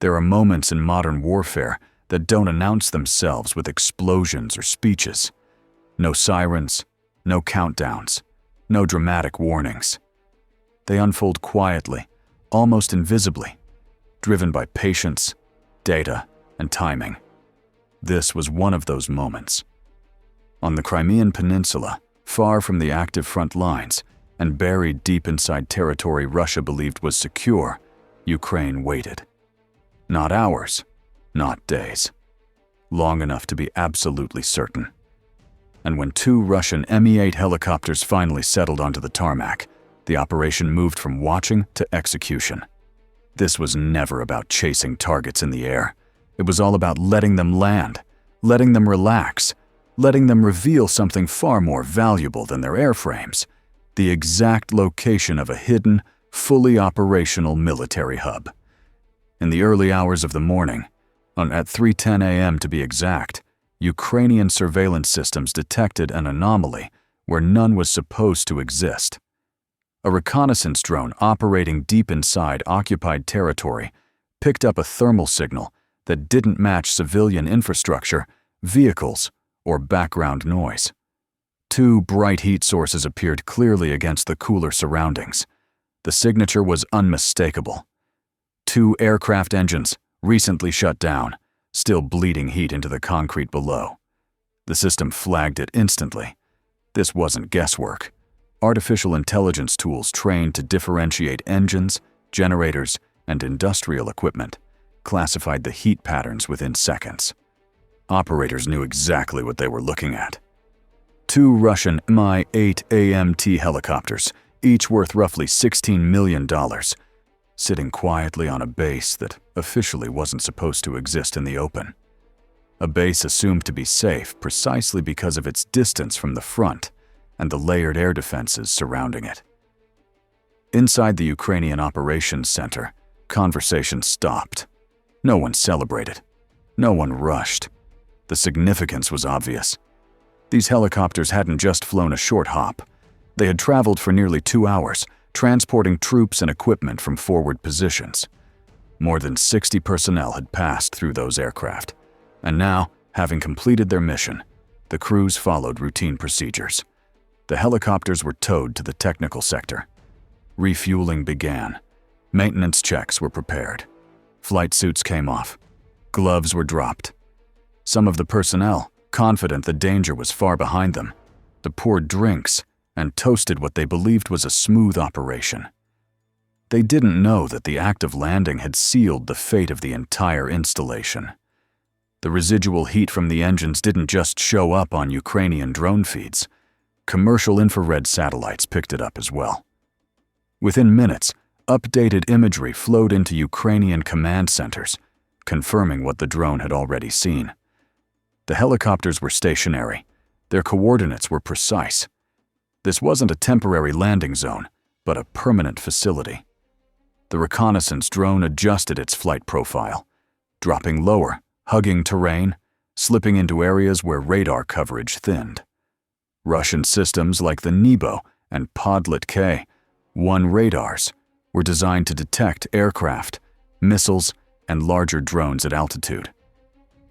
There are moments in modern warfare that don't announce themselves with explosions or speeches. No sirens, no countdowns, no dramatic warnings. They unfold quietly, almost invisibly, driven by patience, data, and timing. This was one of those moments. On the Crimean Peninsula, far from the active front lines, and buried deep inside territory Russia believed was secure, Ukraine waited. Not hours, not days. Long enough to be absolutely certain. And when 2 Russian Mi-8 helicopters finally settled onto the tarmac, the operation moved from watching to execution. This was never about chasing targets in the air. It was all about letting them land, letting them relax, letting them reveal something far more valuable than their airframes: the exact location of a hidden, fully operational military hub. In the early hours of the morning, at 3:10 a.m. to be exact, Ukrainian surveillance systems detected an anomaly where none was supposed to exist. A reconnaissance drone operating deep inside occupied territory picked up a thermal signal that didn't match civilian infrastructure, vehicles, or background noise. 2 bright heat sources appeared clearly against the cooler surroundings. The signature was unmistakable. 2 aircraft engines, recently shut down, still bleeding heat into the concrete below. The system flagged it instantly. This wasn't guesswork. Artificial intelligence tools trained to differentiate engines, generators, and industrial equipment classified the heat patterns within seconds. Operators knew exactly what they were looking at. 2 Russian Mi-8 AMT helicopters, each worth roughly $16 million, sitting quietly on a base that officially wasn't supposed to exist in the open. A base assumed to be safe precisely because of its distance from the front and the layered air defenses surrounding it. Inside the Ukrainian Operations Center, conversation stopped. No one celebrated. No one rushed. The significance was obvious. These helicopters hadn't just flown a short hop. They had traveled for nearly 2 hours, transporting troops and equipment from forward positions. More than 60 personnel had passed through those aircraft, and now, having completed their mission, the crews followed routine procedures. The helicopters were towed to the technical sector. Refueling began. Maintenance checks were prepared. Flight suits came off. Gloves were dropped. Some of the personnel, confident the danger was far behind them, poured drinks and toasted what they believed was a smooth operation. They didn't know that the act of landing had sealed the fate of the entire installation. The residual heat from the engines didn't just show up on Ukrainian drone feeds. Commercial infrared satellites picked it up as well. Within minutes, updated imagery flowed into Ukrainian command centers, confirming what the drone had already seen. The helicopters were stationary. Their coordinates were precise. This wasn't a temporary landing zone, but a permanent facility. The reconnaissance drone adjusted its flight profile, dropping lower, hugging terrain, slipping into areas where radar coverage thinned. Russian systems like the Nebo and Podlet K-1 radars were designed to detect aircraft, missiles, and larger drones at altitude.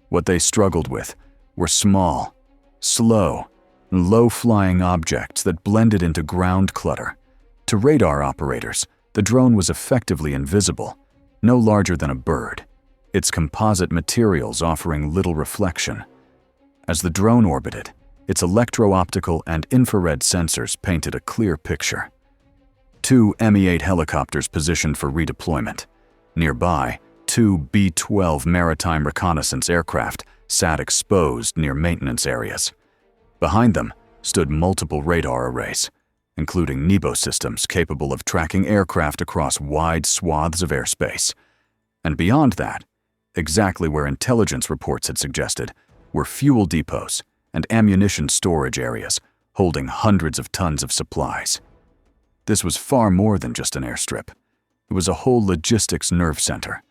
What they struggled with were small, slow, low-flying objects that blended into ground clutter. To radar operators, the drone was effectively invisible, no larger than a bird, its composite materials offering little reflection. As the drone orbited, its electro-optical and infrared sensors painted a clear picture. 2 Mi-8 helicopters positioned for redeployment. Nearby, 2 B-12 maritime reconnaissance aircraft sat exposed near maintenance areas. Behind them stood multiple radar arrays, including Nebo systems capable of tracking aircraft across wide swaths of airspace. And beyond that, exactly where intelligence reports had suggested, were fuel depots and ammunition storage areas holding hundreds of tons of supplies. This was far more than just an airstrip. It was a whole logistics nerve center.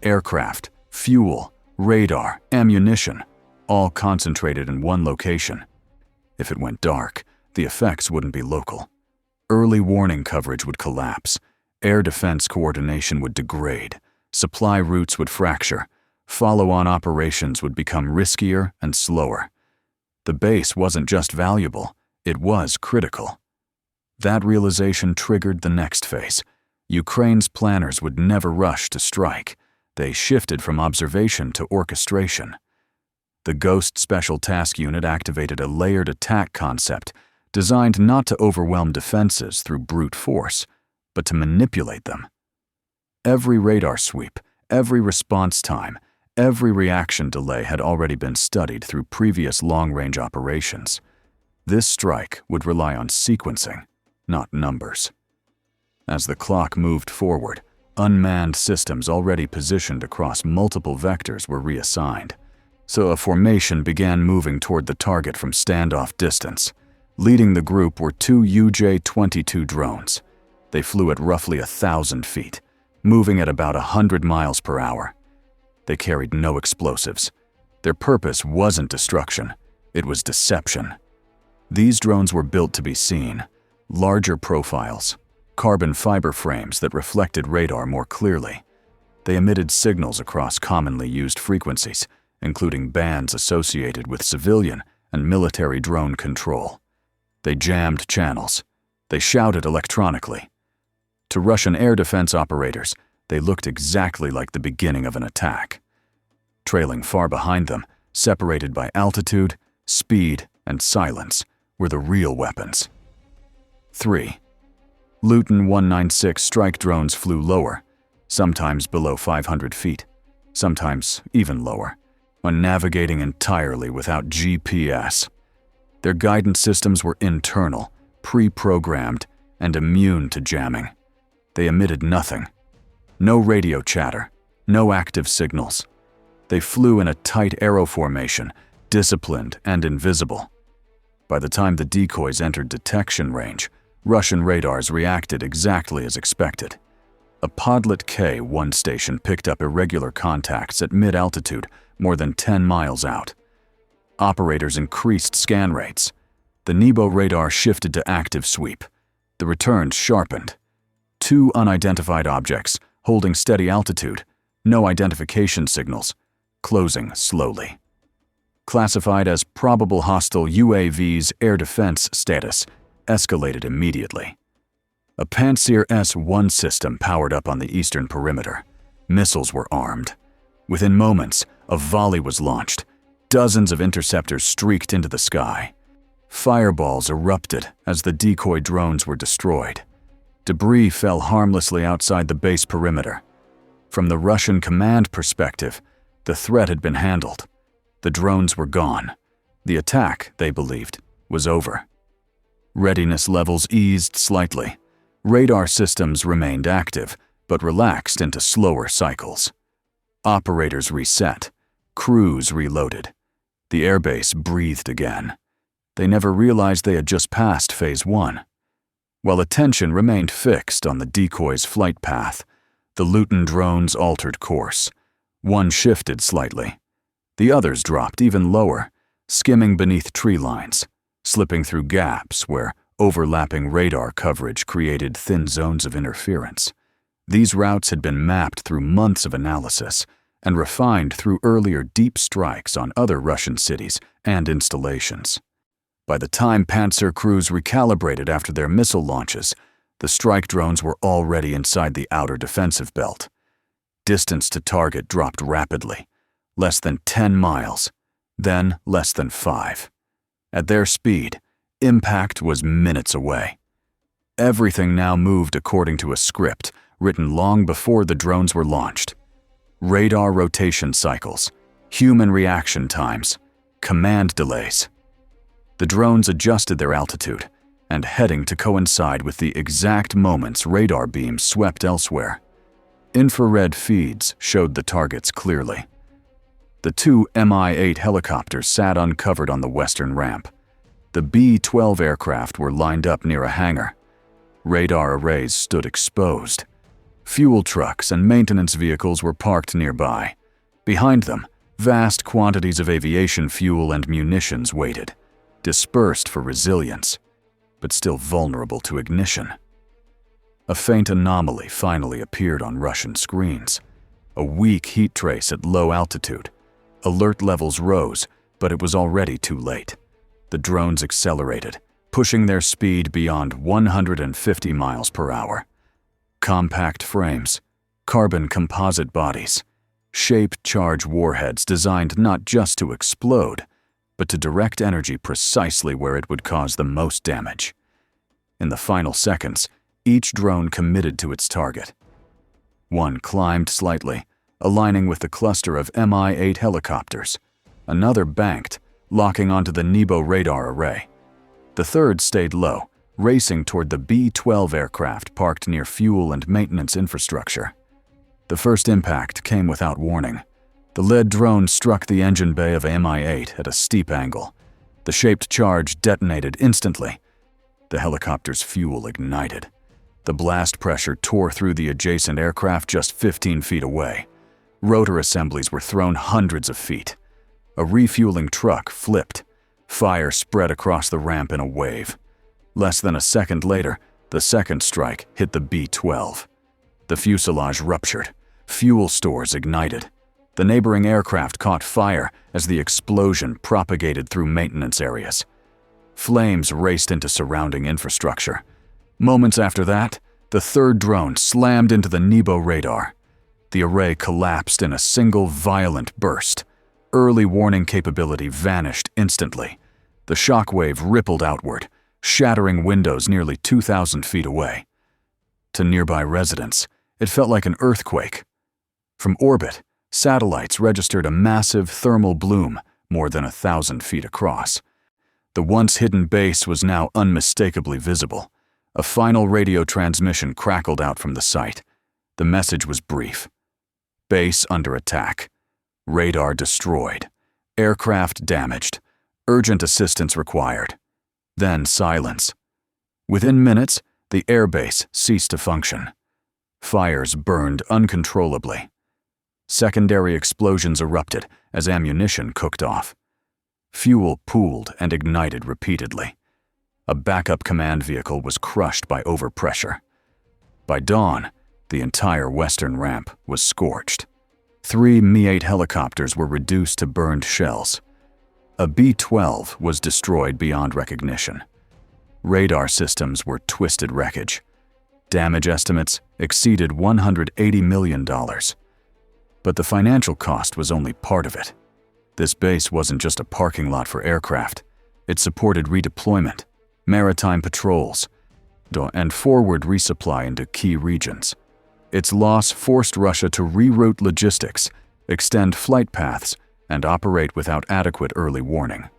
Aircraft, fuel, radar, ammunition, all concentrated in one location. If it went dark, the effects wouldn't be local. Early warning coverage would collapse. Air defense coordination would degrade. supply routes would fracture, follow-on operations would become riskier and slower. The base wasn't just valuable, it was critical. That realization triggered the next phase. Ukraine's planners would never rush to strike. They shifted from observation to orchestration. The Ghost Special Task Unit activated a layered attack concept designed not to overwhelm defenses through brute force, but to manipulate them. Every radar sweep, every response time, every reaction delay had already been studied through previous long-range operations. This strike would rely on sequencing, not numbers. As the clock moved forward, unmanned systems already positioned across multiple vectors were reassigned, so a formation began moving toward the target from standoff distance. Leading the group were two UJ-22 drones. They flew at roughly 1,000 feet, moving at about 100 miles per hour. They carried no explosives. Their purpose wasn't destruction, it was deception. These drones were built to be seen, larger profiles, carbon fiber frames that reflected radar more clearly. They emitted signals across commonly used frequencies, including bands associated with civilian and military drone control. They jammed channels. They shouted electronically. To Russian air defense operators, they looked exactly like the beginning of an attack. Trailing far behind them, separated by altitude, speed, and silence, were the real weapons. 3. Luton 196 strike drones flew lower, sometimes below 500 feet, sometimes even lower, when navigating entirely without GPS. Their guidance systems were internal, pre-programmed, and immune to jamming. They emitted nothing. No radio chatter, no active signals. They flew in a tight arrow formation, disciplined and invisible. By the time the decoys entered detection range, Russian radars reacted exactly as expected. A Podlet K-1 station picked up irregular contacts at mid-altitude more than 10 miles out. Operators increased scan rates. The Nebo radar shifted to active sweep. The returns sharpened. 2 unidentified objects, holding steady altitude, no identification signals, closing slowly. Classified as probable hostile UAVs, air defense status escalated immediately. A Pantsir S-1 system powered up on the eastern perimeter. Missiles were armed. Within moments, a volley was launched. Dozens of interceptors streaked into the sky. Fireballs erupted as the decoy drones were destroyed. Debris fell harmlessly outside the base perimeter. From the Russian command perspective, the threat had been handled. The drones were gone. The attack, they believed, was over. Readiness levels eased slightly. Radar systems remained active, but relaxed into slower cycles. Operators reset. Crews reloaded. The airbase breathed again. They never realized they had just passed Phase 1. While attention remained fixed on the decoy's flight path, the Luton drones altered course. One shifted slightly. The others dropped even lower, skimming beneath tree lines, slipping through gaps where overlapping radar coverage created thin zones of interference. These routes had been mapped through months of analysis and refined through earlier deep strikes on other Russian cities and installations. By the time Pantsir crews recalibrated after their missile launches, the strike drones were already inside the outer defensive belt. Distance to target dropped rapidly, less than 10 miles, then less than 5. At their speed, impact was minutes away. Everything now moved according to a script written long before the drones were launched. Radar rotation cycles, human reaction times, command delays. The drones adjusted their altitude and heading to coincide with the exact moments radar beams swept elsewhere. Infrared feeds showed the targets clearly. The 2 Mi-8 helicopters sat uncovered on the western ramp. The B-12 aircraft were lined up near a hangar. Radar arrays stood exposed. Fuel trucks and maintenance vehicles were parked nearby. Behind them, vast quantities of aviation fuel and munitions waited, dispersed for resilience, but still vulnerable to ignition. A faint anomaly finally appeared on Russian screens. a weak heat trace at low altitude. Alert levels rose, but it was already too late. The drones accelerated, pushing their speed beyond 150 miles per hour. Compact frames, carbon composite bodies, shaped charge warheads designed not just to explode, but to direct energy precisely where it would cause the most damage. In the final seconds, each drone committed to its target. One climbed slightly, aligning with the cluster of Mi-8 helicopters. Another banked, locking onto the Nebo radar array. The third stayed low, racing toward the B-12 aircraft parked near fuel and maintenance infrastructure. The first impact came without warning. The lead drone struck the engine bay of Mi-8 at a steep angle. The shaped charge detonated instantly. The helicopter's fuel ignited. The blast pressure tore through the adjacent aircraft just 15 feet away. Rotor assemblies were thrown hundreds of feet. A refueling truck flipped. Fire spread across the ramp in a wave. Less than a second later, the second strike hit the B-12. The fuselage ruptured. Fuel stores ignited. The neighboring aircraft caught fire as the explosion propagated through maintenance areas. Flames raced into surrounding infrastructure. Moments after that, the third drone slammed into the Nebo radar. The array collapsed in a single violent burst. Early warning capability vanished instantly. The shockwave rippled outward, shattering windows nearly 2,000 feet away. To nearby residents, it felt like an earthquake. From orbit, satellites registered a massive thermal bloom more than 1,000 feet across. The once hidden base was now unmistakably visible. A final radio transmission crackled out from the site. The message was brief. Base under attack. Radar destroyed. Aircraft damaged. Urgent assistance required. Then silence. Within minutes, the airbase ceased to function. Fires burned uncontrollably. Secondary explosions erupted as ammunition cooked off. Fuel pooled and ignited repeatedly. A backup command vehicle was crushed by overpressure. By dawn, the entire western ramp was scorched. 3 Mi-8 helicopters were reduced to burned shells. A B-12 was destroyed beyond recognition. Radar systems were twisted wreckage. Damage estimates exceeded $180 million. But the financial cost was only part of it. This base wasn't just a parking lot for aircraft. It supported redeployment, maritime patrols, and forward resupply into key regions. Its loss forced Russia to reroute logistics, extend flight paths, and operate without adequate early warning.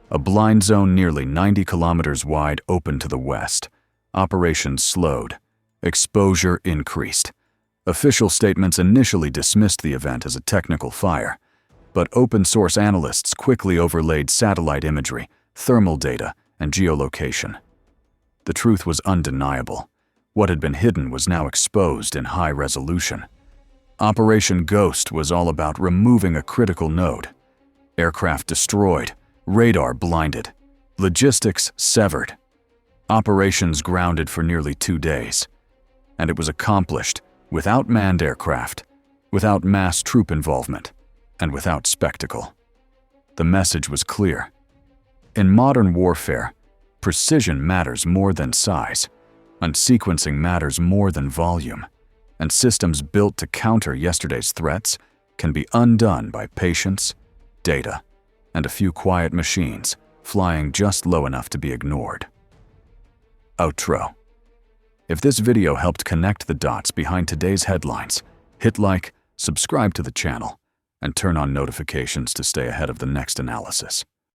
A blind zone nearly 90 kilometers wide opened to the west. Operations slowed. Exposure increased. Official statements initially dismissed the event as a technical fire, but open-source analysts quickly overlaid satellite imagery, thermal data, and geolocation. The truth was undeniable. What had been hidden was now exposed in high resolution. Operation Ghost was all about removing a critical node. Aircraft destroyed, radar blinded, logistics severed. Operations grounded for nearly 2 days. And it was accomplished without manned aircraft, without mass troop involvement, and without spectacle. The message was clear. In modern warfare, precision matters more than size, and sequencing matters more than volume, and systems built to counter yesterday's threats can be undone by patience, data, and a few quiet machines flying just low enough to be ignored. Outro. If this video helped connect the dots behind today's headlines, hit like, subscribe to the channel, and turn on notifications to stay ahead of the next analysis.